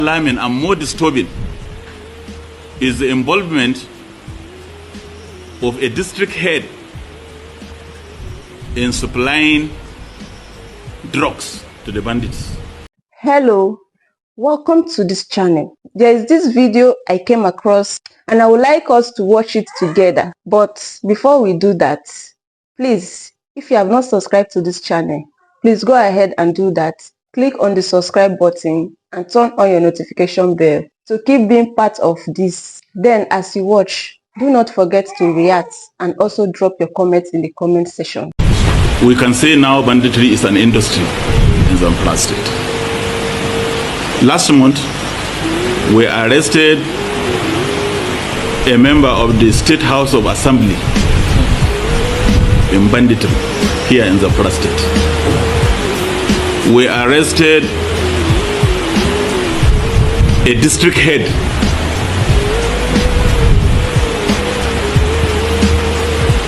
Alarming and more disturbing is the involvement of a district head in supplying drugs to the bandits. Hello, welcome to this channel. There is this video I came across and I would like us to watch it together. But before we do that, please, if you have not subscribed to this channel, please go ahead and do that. Click on the subscribe button and turn on your notification bell to keep being part of this. Then as you watch, do not forget to react and also drop your comments in the comment section. We can say now banditry is an industry in Zamfara State. Last month, we arrested a member of the State House of Assembly in banditry here in Zamfara State. We arrested a district head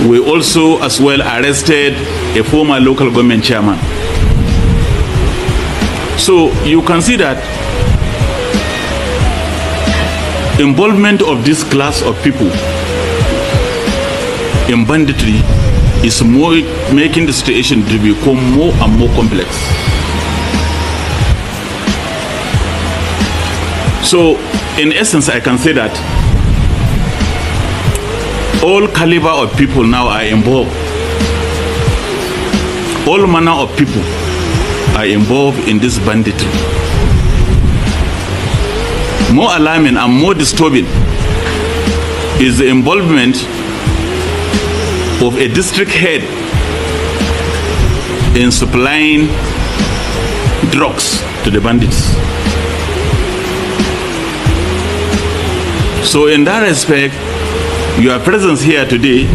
we also as well arrested a former local government chairman. So you can see that involvement of this class of people in banditry is more making the situation to become more and more complex. So in essence, I can say that all caliber of people now are involved. All manner of people are involved in this banditry. More alarming and more disturbing is the involvement of a district head in supplying drugs to the bandits. So in that respect, your presence here today.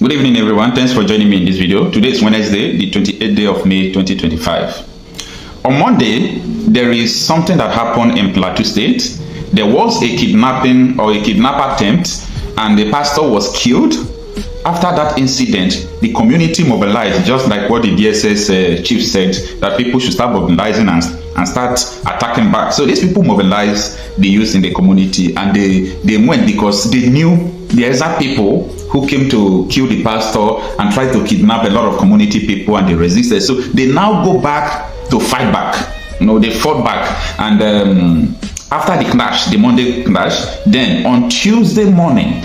Good evening, everyone. Thanks for joining me in this video. Today is Wednesday, the 28th day of May 2025. On Monday, there is something that happened in Plateau State. There was a kidnapping or a kidnap attempt, and the pastor was killed. After that incident, the community mobilized, just like what the DSS chief said, that people should start mobilizing and start attacking back. So these people mobilized the youth in the community, and they went because they knew the exact people who came to kill the pastor and tried to kidnap a lot of community people, and they resisted. So they now go back to fight back. You know, they fought back, and after the clash, the Monday clash, then on Tuesday morning,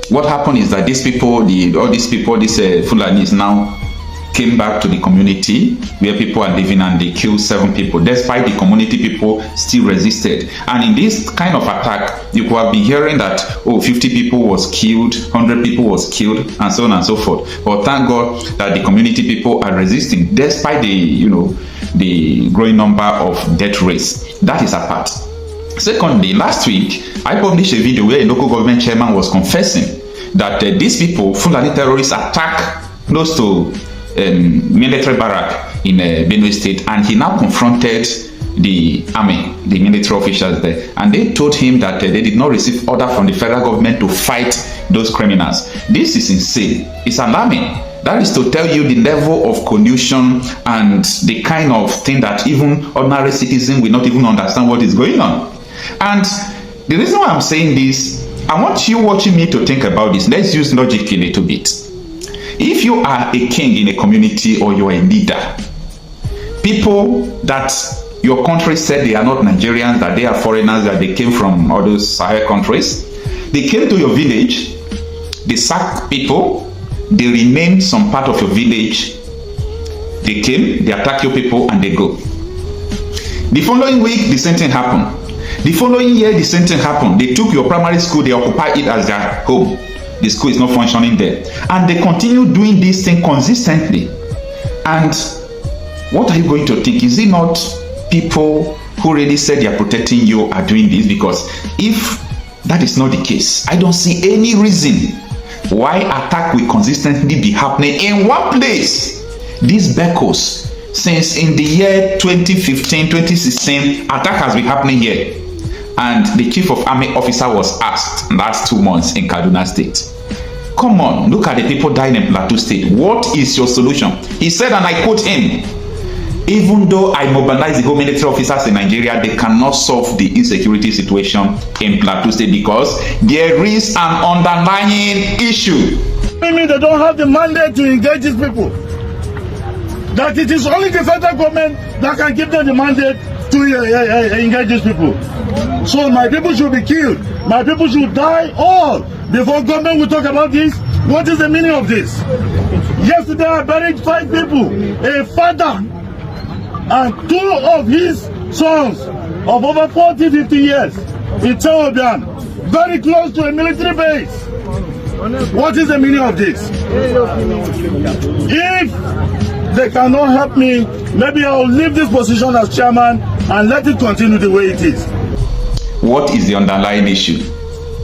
what happened is that these people, these Fulanis now came back to the community where people are living, and they killed 7 people, despite the community people still resisted. And in this kind of attack, you could have been hearing that, oh, 50 people was killed, 100 people was killed, and so on and so forth. But thank God that the community people are resisting, despite the growing number of death rates. That is apart. Secondly, last week, I published a video where a local government chairman was confessing that these people, Fulani terrorists, attack close to military barrack in Benue State, and he now confronted the army, the military officials there, and they told him that they did not receive order from the federal government to fight those criminals. This is insane. It's alarming. That is to tell you the level of collusion and the kind of thing that even ordinary citizens will not even understand what is going on. And the reason why I'm saying this, I want you watching me to think about this. Let's use logic a little bit. If you are a king in a community, or you are a leader, people that your country said they are not Nigerians, that they are foreigners, that they came from all those Sahel countries, they came to your village, they sacked people, they remain some part of your village, they came, they attack your people, and they go. The following week, the same thing happened. The following year, the same thing happened. They took your primary school, they occupied it as their home. The school is not functioning there. And they continue doing this thing consistently. And what are you going to think? Is it not people who really said they are protecting you are doing this? Because if that is not the case, I don't see any reason why attack will consistently be happening in one place. These Bekos, since in the year 2015, 2016, attack has been happening here. And the chief of army officer was asked last 2 months in Kaduna State, come on, look at the people dying in Plateau State. What is your solution? He said, and I quote him, even though I mobilize the whole military officers in Nigeria, they cannot solve the insecurity situation in Plateau State because there is an underlying issue. I mean, they don't have the mandate to engage these people. That it is only the federal government that can give them the mandate to engage these people. So my people should be killed. My people should die all before government will talk about this. What is the meaning of this? Yesterday I buried 5 people, a father and 2 of his sons of over 40-50 years in Teobian, very close to a military base. What is the meaning of this? If they cannot help me, maybe I'll leave this position as chairman and let it continue the way it is. What is the underlying issue?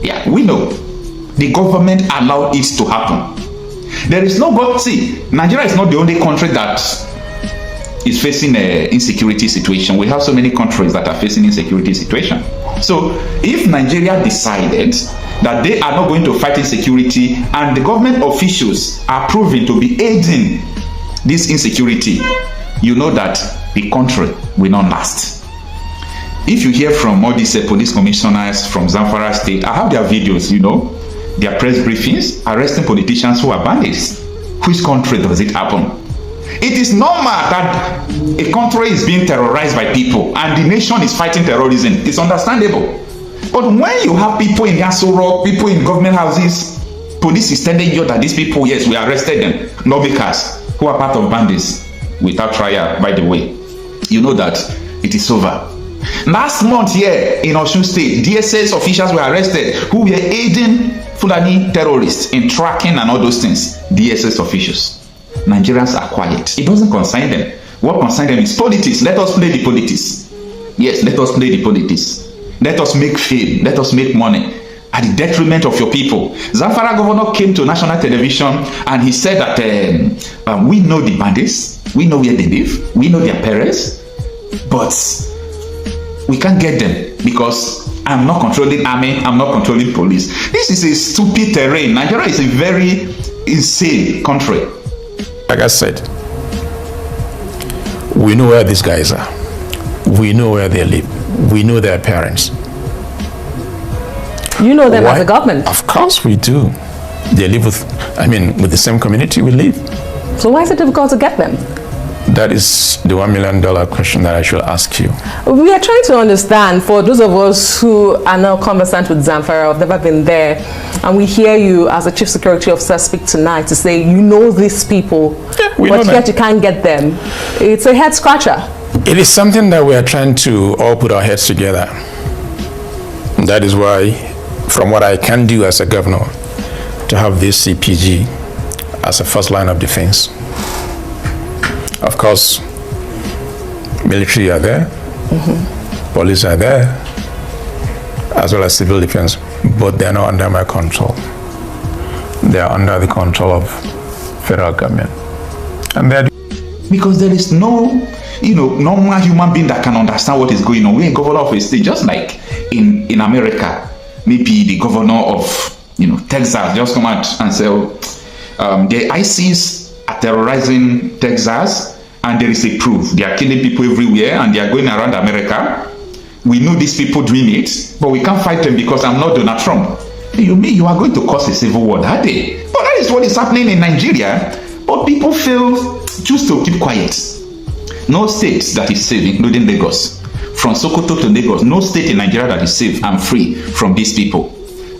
Yeah, we know. The government allowed it to happen. There is no God. See, Nigeria is not the only country that is facing an insecurity situation. We have so many countries that are facing insecurity situation. So if Nigeria decided that they are not going to fight insecurity and the government officials are proving to be aiding this insecurity, you know that the country will not last. If you hear from all these police commissioners from Zamfara State, I have their videos, you know, their press briefings, arresting politicians who are bandits. Which country does it happen? It is normal that a country is being terrorized by people and the nation is fighting terrorism. It's understandable. But when you have people in Yasoro, people in government houses, police is telling you that these people, yes, we arrested them, lawmakers who are part of bandits without trial, by the way, you know that it is over. Last month here in Osun State, DSS officials were arrested who were aiding Fulani terrorists in tracking and all those things. DSS officials. Nigerians are quiet. It doesn't concern them. What concerns them is politics. Let us play the politics. Yes, let us play the politics. Let us make fame. Let us make money at the detriment of your people. Zamfara governor came to national television and he said that we know the bandits. We know where they live. We know their parents. But we can't get them because I'm not controlling army, I'm not controlling police. This is a stupid terrain. Nigeria is a very insane country. Like I said, we know where these guys are. We know where they live. We know their parents. You know them as a government? Of course we do. They live with the same community we live. So why is it difficult to get them? That is the $1 million question that I should ask you. We are trying to understand, for those of us who are now conversant with Zamfara, have never been there, and we hear you as a chief security officer speak tonight to say you know these people, but yet you can't get them. It's a head scratcher. It is something that we are trying to all put our heads together. That is why, from what I can do as a governor, to have this CPG as a first line of defense. Of course, military are there, police are there, as well as civil defense, but they're not under my control. They are under the control of federal government. And they're because there is no, normal human being that can understand what is going on. We're in governor of a state, just like in America, maybe the governor of, Texas just come out and say, the ISIS are terrorizing Texas, and there is a proof. They are killing people everywhere, and they are going around America. We know these people doing it, but we can't fight them because I'm not Donald Trump. You mean you are going to cause a civil war that day? But that is what is happening in Nigeria. But people choose to keep quiet. No state that is safe, including Lagos. From Sokoto to Lagos, no state in Nigeria that is safe and free from these people.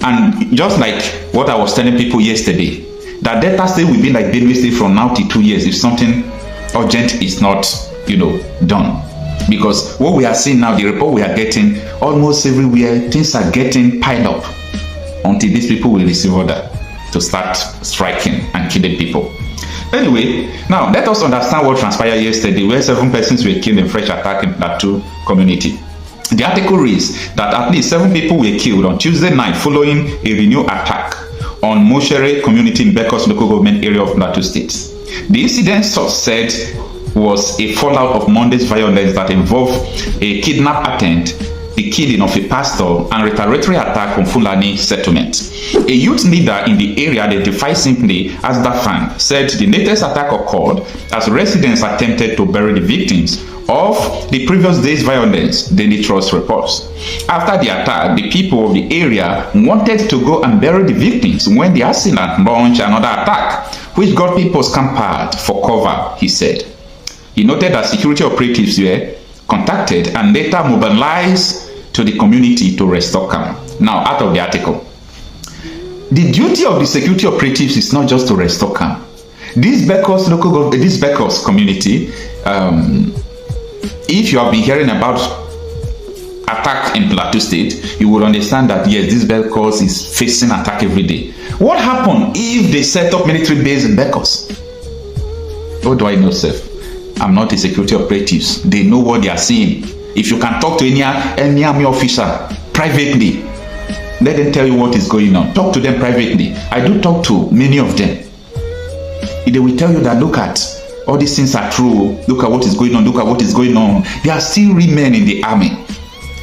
And just like what I was telling people yesterday, that Delta State will be like Benue State from now to 2 years if something urgent is not, done. Because what we are seeing now, the report we are getting, almost everywhere, things are getting piled up until these people will receive order to start striking and killing people. Anyway, now let us understand what transpired yesterday, where 7 persons were killed in fresh attack in Plateau community. The article reads that at least 7 people were killed on Tuesday night following a renewed attack on Moshere community in Bekos local government area of Plateau State. The incident said was a fallout of Monday's violence that involved a kidnap attempt the killing of a pastor and retaliatory attack on Fulani settlement. A youth leader in the area identified simply as Dafang said the latest attack occurred as residents attempted to bury the victims of the previous day's violence, Daily Trust reports. After the attack, the people of the area wanted to go and bury the victims when the assailant launched another attack, which got people scampered for cover, he said. He noted that security operatives were contacted and later mobilized to the community to restore calm. Now, out of the article. The duty of the security operatives is not just to restore calm. This Bekos community, if you have been hearing about attack in Plateau State, you would understand that yes, this Bekos is facing attack every day. What happened if they set up military base in Bekos? What do I know, sir? I'm not a security operatives. They know what they are seeing. If you can talk to any army officer privately, let them tell you what is going on. Talk to them privately. I do talk to many of them. They will tell you that look at all these things are true. Look at what is going on. Look at what is going on. There are still real men in the army,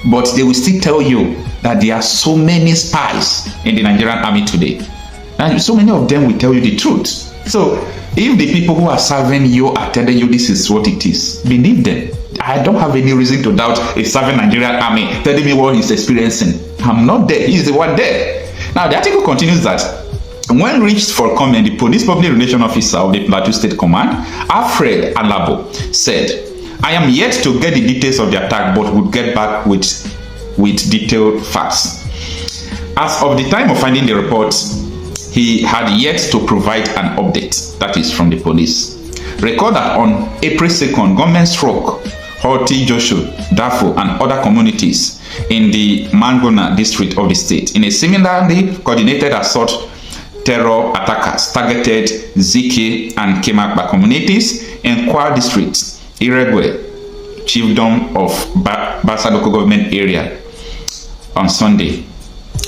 but they will still tell you that there are so many spies in the Nigerian army today. And so many of them will tell you the truth. So if the people who are serving you are telling you this is what it is, believe them. I don't have any reason to doubt a serving Nigerian army telling me what he's experiencing. I'm not there. He's the one there. Now the article continues that when reached for comment, the police public relations officer of the Plateau State Command, Alfred Alabo, said, "I am yet to get the details of the attack, but would get back with detailed facts." As of the time of finding the report, he had yet to provide an update, that is from the police. Recall that on April 2nd, gunmen struck Horti, Joshua, Dafo, and other communities in the Mangona district of the state. In a similarly coordinated assault, terror attackers targeted Ziki and Kemakba communities in Kwa district, Iregwe, chiefdom of Basa local government area on Sunday.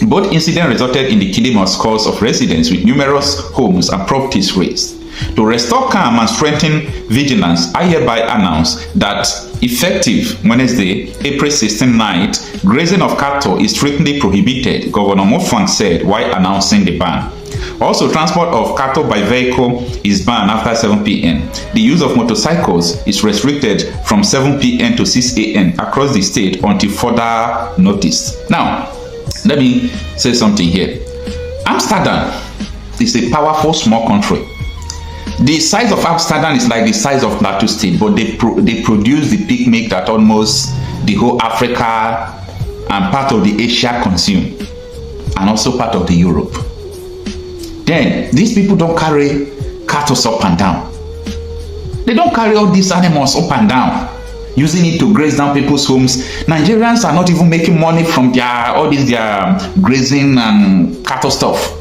Both incidents resulted in the killing of scores of residents with numerous homes and properties razed. To restore calm and strengthen vigilance, I hereby announce that effective Wednesday, April 16 night, grazing of cattle is strictly prohibited, Governor Mofang said while announcing the ban. Also, transport of cattle by vehicle is banned after 7 p.m. The use of motorcycles is restricted from 7 p.m. to 6 a.m. across the state until further notice. Now, let me say something here. Amsterdam is a powerful small country. The size of Amsterdam is like the size of Plateau State, but they produce the picnic that almost the whole Africa and part of the Asia consume, and also part of the Europe. Then these people don't carry cattle up and down. They don't carry all these animals up and down, using it to graze down people's homes. Nigerians are not even making money from their grazing and cattle stuff.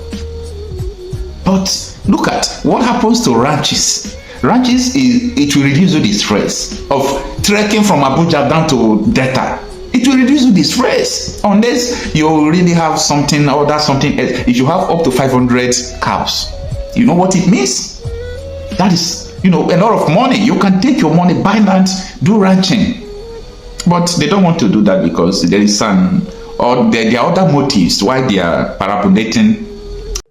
But look at what happens to ranches. Ranches, it will reduce the stress of trekking from Abuja down to Delta. It will reduce the stress unless you really have something or that's something else. If you have up to 500 cows, you know what it means? That is, a lot of money. You can take your money, buy land, do ranching. But they don't want to do that because there is there are other motives why they are parapolating.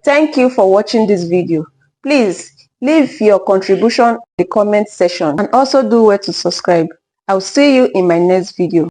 Thank you for watching this video. Please leave your contribution in the comment section and also do well to subscribe. I'll see you in my next video.